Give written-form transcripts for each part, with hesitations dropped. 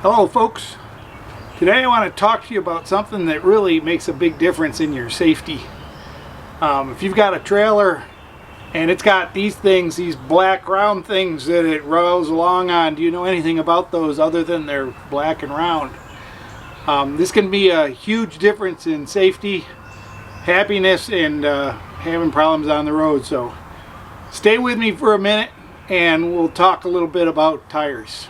Hello folks, today I want to talk to you about something that really makes a big difference in your safety. If you've got a trailer and it's got these things, these black round things that it rolls along on, do you know anything about those other than they're black and round? This can be a huge difference in safety, happiness, and having problems on the road. So stay with me for a minute and we'll talk a little bit about tires.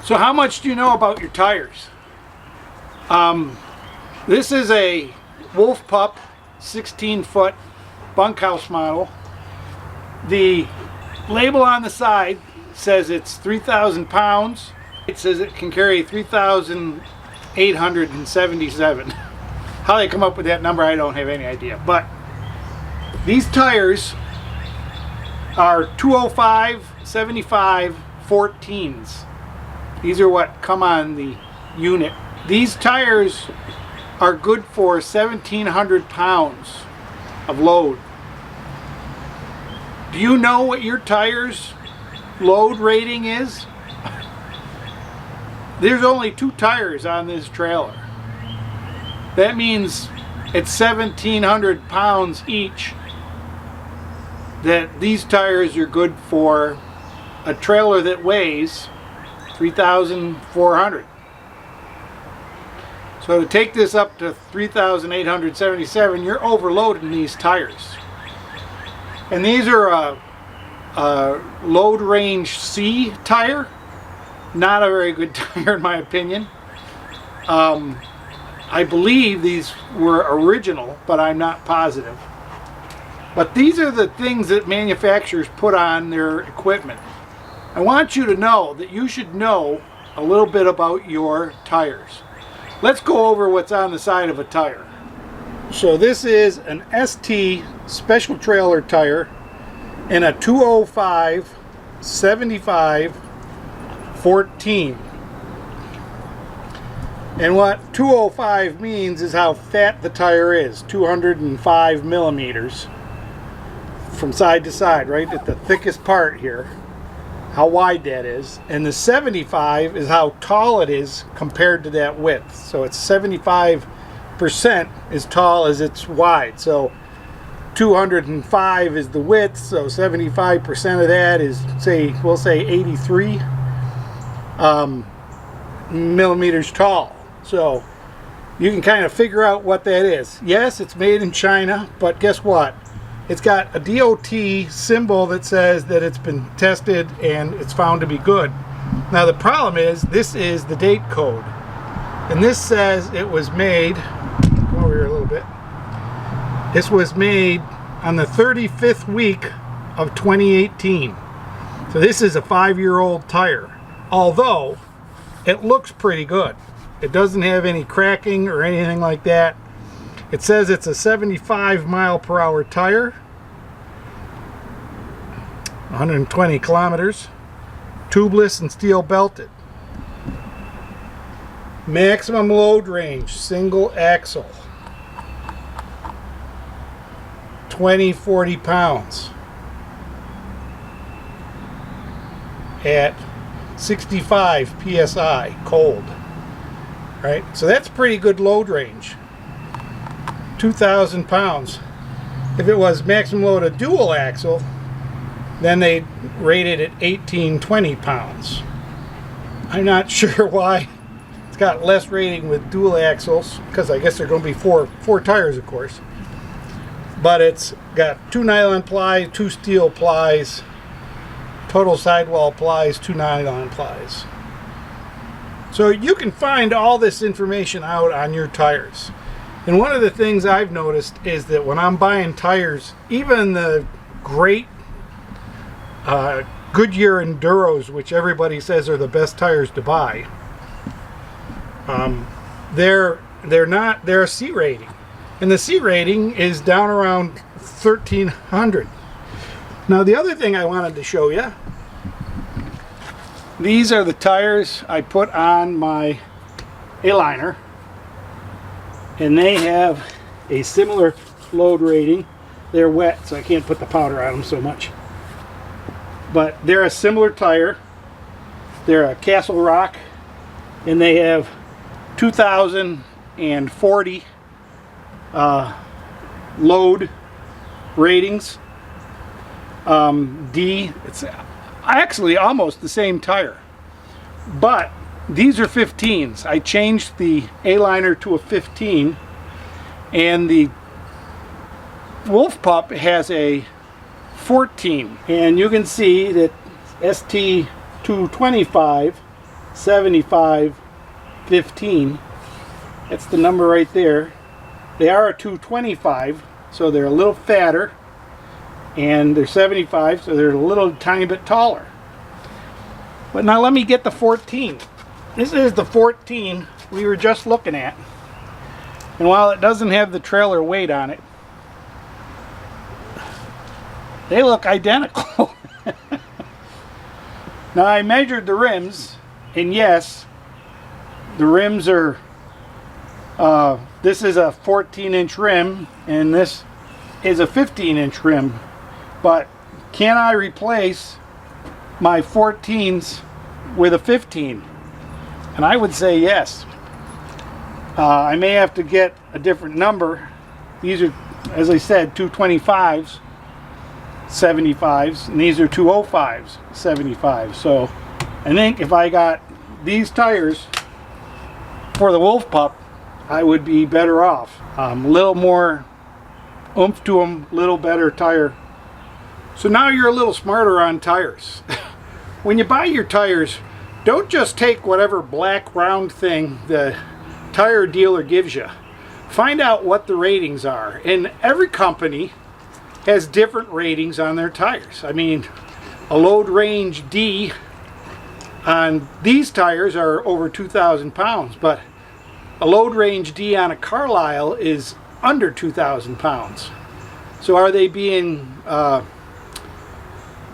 So how much do you know about your tires? This is a Wolf Pup 16-foot bunkhouse model. The label on the side says it's 3,000 pounds. It says it can carry 3,877. How they come up with that number, I don't have any idea. But these tires are 205, 75, 14s. These are what come on the unit. These tires are good for 1,700 pounds of load. Do you know what your tires load rating is? There's only 2 tires on this trailer. That means it's 1,700 pounds each that these tires are good for a trailer that weighs 3,400. So to take this up to 3,877, you're overloading these tires. And these are a load range C tire. Not a very good tire in my opinion. I believe these were original, but I'm not positive. But these are the things that manufacturers put on their equipment. I want you to know that you should know a little bit about your tires. Let's go over what's on the side of a tire. So this is an ST special trailer tire in a 205, 75, 14. And what 205 means is how fat the tire is, 205 millimeters from side to side, right at the thickest part here. How wide that is, and the 75 is how tall it is compared to that width. So it's 75% as tall as it's wide. So 205 is the width, so 75% of that is, say, we'll say 83 millimeters tall. So you can kind of figure out what that is. Yes, it's made in China, but guess what? It's got a DOT symbol that says that it's been tested and it's found to be good. Now the problem is, this is the date code. And this says it was made, come over here a little bit. This was made on the 35th week of 2018. So this is a 5-year-old tire. Although, it looks pretty good. It doesn't have any cracking or anything like that. It says it's a 75 mile per hour tire, 120 kilometers, tubeless and steel belted. Maximum load range, single axle, 40 pounds at 65 psi cold. Right? So that's pretty good load range. 2,000 pounds. If it was maximum load of dual axle, then they rated it 1820 pounds. I'm not sure why it's got less rating with dual axles, because I guess they're going to be four tires, of course. But it's got 2 nylon plies, 2 steel plies, total sidewall plies, 2 nylon plies. So you can find all this information out on your tires. And one of the things I've noticed is that when I'm buying tires, even the great Goodyear Enduros, which everybody says are the best tires to buy. They're a C rating, and the C rating is down around 1,300. Now the other thing I wanted to show you, these are the tires I put on my A-liner, and they have a similar load rating. They're wet, so I can't put the powder on them so much, but they're a similar tire. They're a Castle Rock, and they have 2,040 load ratings. It's actually almost the same tire, but these are 15s. I changed the A-liner to a 15, and the Wolf Pup has a 14, and you can see that ST 225 75 15, that's the number right there. They are a 225, so they're a little fatter, and they're 75, so they're a little tiny bit taller. But now let me get the 14. This is the 14 we were just looking at, and while it doesn't have the trailer weight on it, they look identical. Now I measured the rims, and yes, the rims are, this is a 14-inch rim, and this is a 15-inch rim. But can I replace my 14s with a 15? And I would say yes. I may have to get a different number. These are, as I said, 225s, 75s, and these are 205s, 75s. So I think if I got these tires for the Wolf Pup, I would be better off. A little more oomph to them, little better tire. So now you're a little smarter on tires. When you buy your tires, don't just take whatever black round thing the tire dealer gives you. Find out what the ratings are, and every company has different ratings on their tires. I mean, a load range D on these tires are over 2,000 pounds, but a load range D on a Carlisle is under 2,000 pounds. So are they being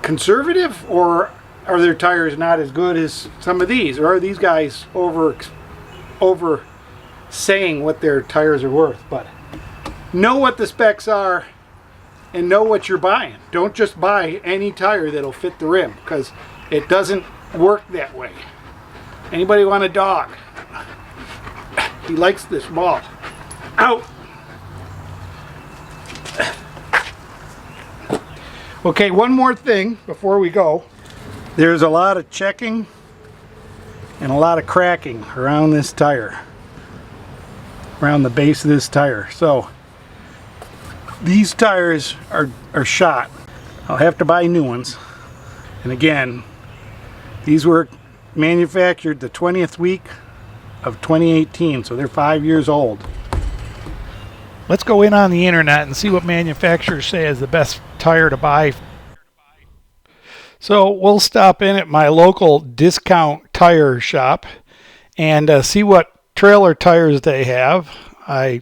conservative, or are their tires not as good as some of these? Or are these guys over saying what their tires are worth? But know what the specs are and know what you're buying. Don't just buy any tire that'll fit the rim, because it doesn't work that way. Anybody want a dog? He likes this ball. Out! Okay, one more thing before we go. There's a lot of checking and a lot of cracking around this tire, around the base of this tire. So these tires are shot. I'll have to buy new ones. And again, these were manufactured the 20th week of 2018, so they're 5 years old. Let's go in on the internet and see what manufacturers say is the best tire to buy. So we'll stop in at my local discount tire shop and see what trailer tires they have. I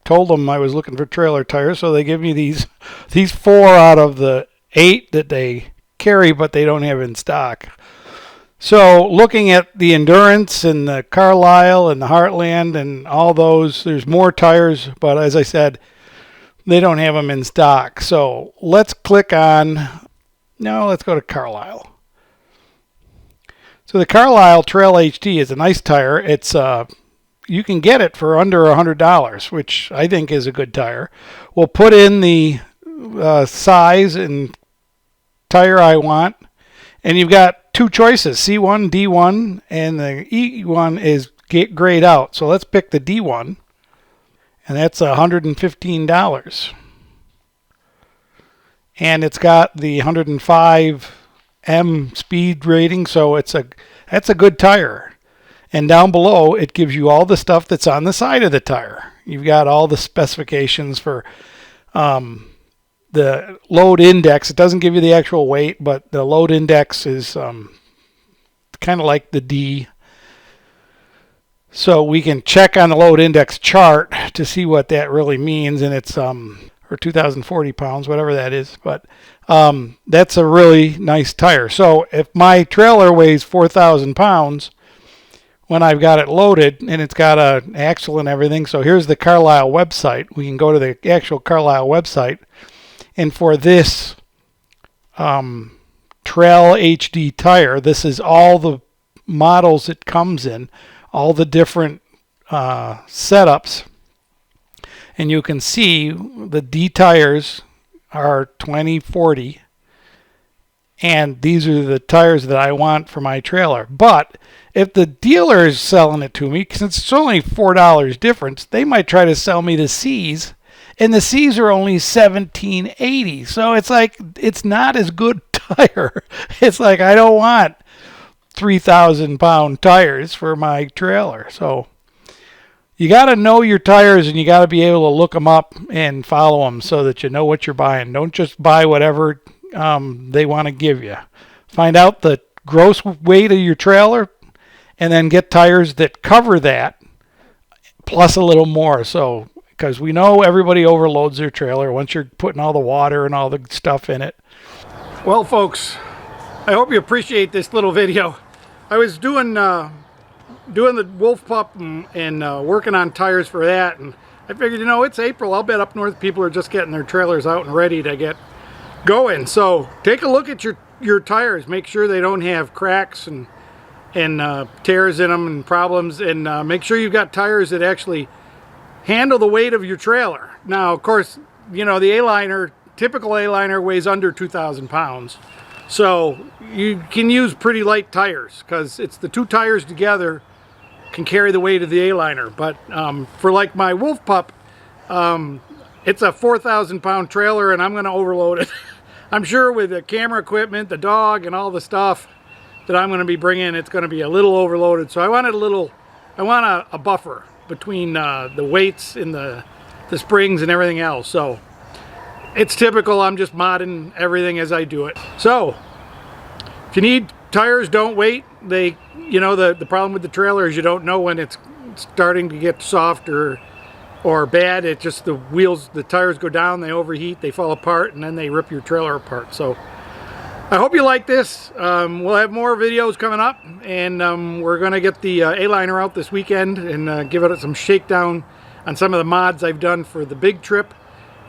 told them I was looking for trailer tires, so they give me these 4 out of the 8 that they carry, but they don't have in stock. So looking at the Endurance and the Carlisle and the Heartland and all those, there's more tires, but as I said, they don't have them in stock. So let's click on, let's go to Carlisle. So the Carlisle Trail HD is a nice tire. It's you can get it for under $100, which I think is a good tire. We'll put in the size and tire I want, and you've got 2 choices, C1, D1, and the E1 is grayed out. So let's pick the D1, and that's $115. And it's got the 105 M speed rating, so that's a good tire. And down below, it gives you all the stuff that's on the side of the tire. You've got all the specifications for the load index. It doesn't give you the actual weight, but the load index is kind of like the D. So we can check on the load index chart to see what that really means, and it's or 2,040 pounds, whatever that is. But that's a really nice tire. So if my trailer weighs 4,000 pounds when I've got it loaded, and it's got an axle and everything. So here's the Carlisle website. We can go to the actual Carlisle website, and for this Trail HD tire, this is all the models it comes in, all the different setups, and you can see the D tires are 2040, and these are the tires that I want for my trailer. But if the dealer is selling it to me, since it's only $4 difference, they might try to sell me the C's, and the C's are only $17.80. So it's like, it's not as good tire. It's like, I don't want 3,000 pound tires for my trailer. So you got to know your tires, and you got to be able to look them up and follow them so that you know what you're buying. Don't just buy whatever they want to give you. Find out the gross weight of your trailer, and then get tires that cover that plus a little more. So, because we know everybody overloads their trailer once you're putting all the water and all the stuff in it. Well, folks, I hope you appreciate this little video. I was doing the Wolf Pup and working on tires for that, and I figured, you know, it's April. I'll bet up north people are just getting their trailers out and ready to get going. So take a look at your tires. Make sure they don't have cracks and tears in them and problems, and make sure you've got tires that actually handle the weight of your trailer. Now, of course, you know, the A-liner, typical A-liner weighs under 2,000 pounds. So you can use pretty light tires, because it's the two tires together can carry the weight of the A-liner. But for like my Wolf Pup, it's a 4,000 pound trailer, and I'm going to overload it. I'm sure with the camera equipment, the dog, and all the stuff that I'm going to be bringing, it's going to be a little overloaded. So I want a buffer between the weights and the springs and everything else. So it's typical. I'm just modding everything as I do it. So if you need tires, don't wait. They, you know, the problem with the trailer is you don't know when it's starting to get soft or bad. It just, the wheels, the tires go down, they overheat, they fall apart, and then they rip your trailer apart. So I hope you like this. We'll have more videos coming up, and we're going to get the A-liner out this weekend and give it some shakedown on some of the mods I've done for the big trip.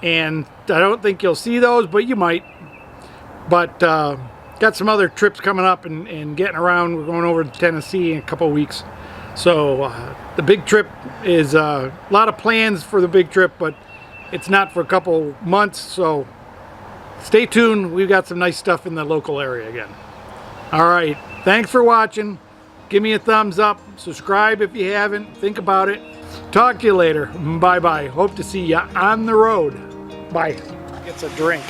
And I don't think you'll see those, but you might. But got some other trips coming up and getting around. We're going over to Tennessee in a couple of weeks. So the big trip is a lot of plans for the big trip, but it's not for a couple months. So stay tuned. We've got some nice stuff in the local area again. All right. Thanks for watching. Give me a thumbs up. Subscribe if you haven't. Think about it. Talk to you later. Bye-bye. Hope to see you on the road. Bye. It's a drink.